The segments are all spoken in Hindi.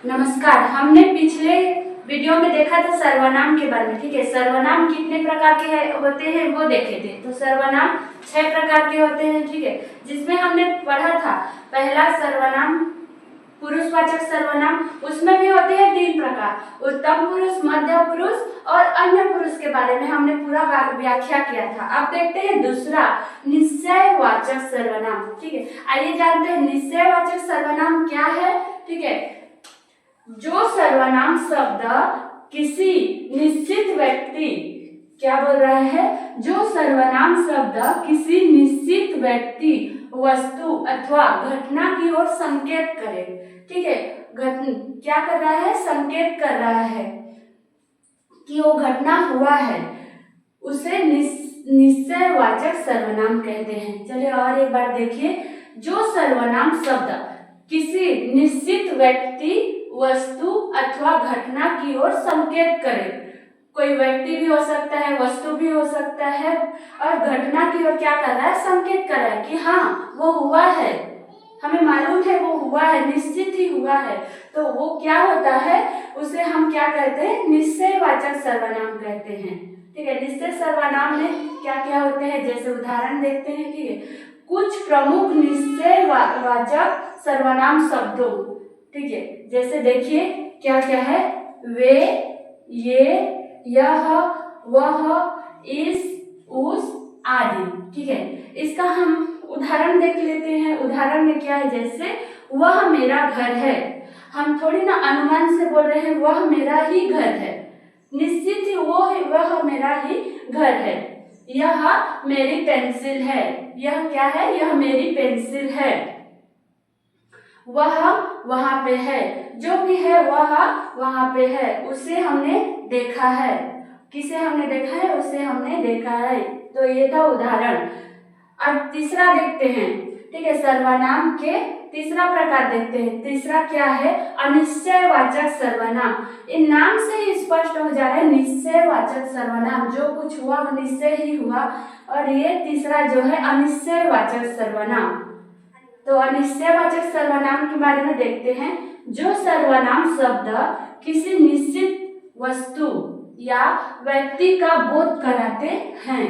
नमस्कार। हमने पिछले वीडियो में देखा था सर्वनाम के बारे में। ठीक है, सर्वनाम कितने प्रकार के होते हैं वो देखे थे। तो सर्वनाम 6 प्रकार के होते हैं। ठीक है, जिसमें हमने पढ़ा था पहला सर्वनाम पुरुषवाचक सर्वनाम, उसमें भी होते हैं 3 प्रकार, उत्तम पुरुष, मध्य पुरुष और अन्य पुरुष के बारे में हमने पूरा व्याख्या किया था। अब देखते हैं दूसरा निश्चयवाचक सर्वनाम। ठीक है, आइए जानते हैं निश्चयवाचक सर्वनाम क्या है। ठीक है, जो सर्वनाम शब्द किसी निश्चित व्यक्ति, क्या बोल रहा है, जो सर्वनाम शब्द किसी निश्चित व्यक्ति, वस्तु अथवा घटना की ओर संकेत करे। ठीक है, क्या कर रहा है, संकेत कर रहा है कि वो घटना हुआ है, उसे निश्चयवाचक सर्वनाम कहते हैं। चलिए और एक बार देखिए, जो सर्वनाम शब्द किसी निश्चित व्यक्ति, वस्तु अथवा घटना की ओर संकेत करे, कोई व्यक्ति भी हो सकता है, वस्तु भी हो सकता है, और घटना की ओर क्या कर रहा है, संकेत कर रहा है कि हाँ वो हुआ है, हमें मालूम है वो हुआ है, निश्चित ही हुआ है, तो वो क्या होता है, उसे हम क्या कहते हैं, निश्चयवाचक सर्वनाम कहते हैं। ठीक है, निश्चय सर्वनाम में क्या क्या होते हैं, जैसे उदाहरण देखते हैं। ठीक है, कुछ प्रमुख निश्चयवाचक सर्वनाम शब्दों। ठीक है, जैसे देखिए क्या क्या है, वे, ये, यह, वह, इस, उस आदि। ठीक है, इसका हम उदाहरण देख लेते हैं। उदाहरण में क्या है, जैसे वह मेरा घर है, हम थोड़ी ना अनुमान से बोल रहे हैं वह मेरा ही घर है, निश्चित ही वो है, वह मेरा ही घर है। यह मेरी पेंसिल है, यह क्या है, यह मेरी पेंसिल है। वह वहां पे है, जो भी है वह वहां पे है, उसे हमने देखा है, किसे हमने देखा है, उसे हमने देखा है। तो ये था उदाहरण। अब तीसरा देखते हैं। ठीक है, सर्वनाम के तीसरा प्रकार देखते हैं। तीसरा क्या है, अनिश्चयवाचक सर्वनाम। इन नाम से ही स्पष्ट हो जा रहा है, निश्चयवाचक सर्वनाम, जो कुछ हुआ वो निश्चय ही हुआ। और ये तीसरा जो है अनिश्चयवाचक सर्वनाम। तो अनिश्चयवाचक सर्वनाम के बारे में देखते हैं। जो सर्वनाम शब्द किसी निश्चित वस्तु या व्यक्ति का बोध कराते हैं,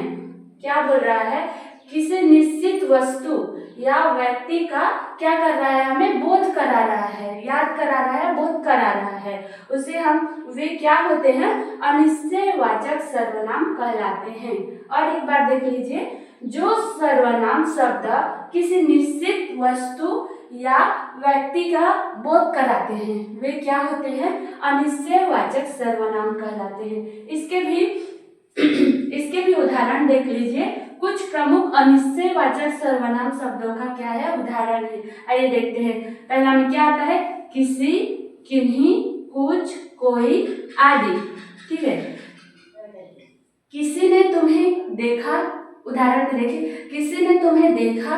क्या बोल रहा है, किसी निश्चित वस्तु या व्यक्ति का क्या कर रहा है, हमें बोध करा रहा है, याद करा रहा है, बोध करा रहा है, उसे हम, वे क्या होते हैं, अनिश्चयवाचक सर्वनाम कहलाते हैं। और एक बार देख लीजिए, जो सर्वनाम शब्द किसी निश्चित वस्तु या व्यक्ति का बोध कराते हैं, वे क्या होते हैं, अनिश्चयवाचक सर्वनाम कहलाते हैं। इसके भी उदाहरण देख लीजिए। कुछ प्रमुख अनिश्चयवाचक सर्वनाम शब्दों का क्या है, उदाहरण है। आइए देखते हैं। पहला में क्या आता है, किसी, किन्हीं, कुछ, कोई आदि। ठीक है, किसी ने तुम्हें देखा, उदाहरण में देखिए, किसी ने तुम्हें देखा,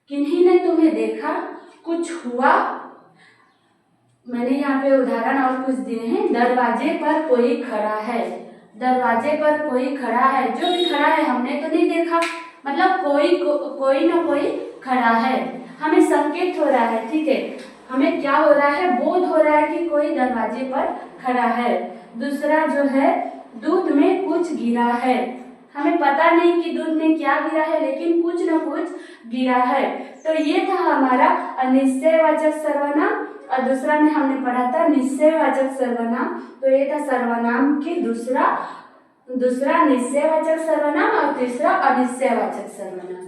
किन्हीं ने तुम्हें देखा, कुछ हुआ। मैंने यहाँ पे उदाहरण और कुछ दिए हैं। दरवाजे पर कोई खड़ा है, दरवाजे पर कोई खड़ा है, जो भी खड़ा है हमने तो नहीं देखा, मतलब कोई ना कोई खड़ा है, हमें संकेत हो रहा है। ठीक है, हमें क्या हो रहा है, बोध हो रहा है कि कोई दरवाजे पर खड़ा है। दूसरा जो है, दूध में कुछ गिरा है, हमें पता नहीं कि दूध में क्या गिरा है, लेकिन कुछ न कुछ गिरा है। तो ये था हमारा अनिश्चयवाचक सर्वनाम। और दूसरा में हमने पढ़ा था निश्चयवाचक सर्वनाम। तो ये था सर्वनाम की दूसरा निश्चयवाचक सर्वनाम और तीसरा अनिश्चयवाचक सर्वनाम।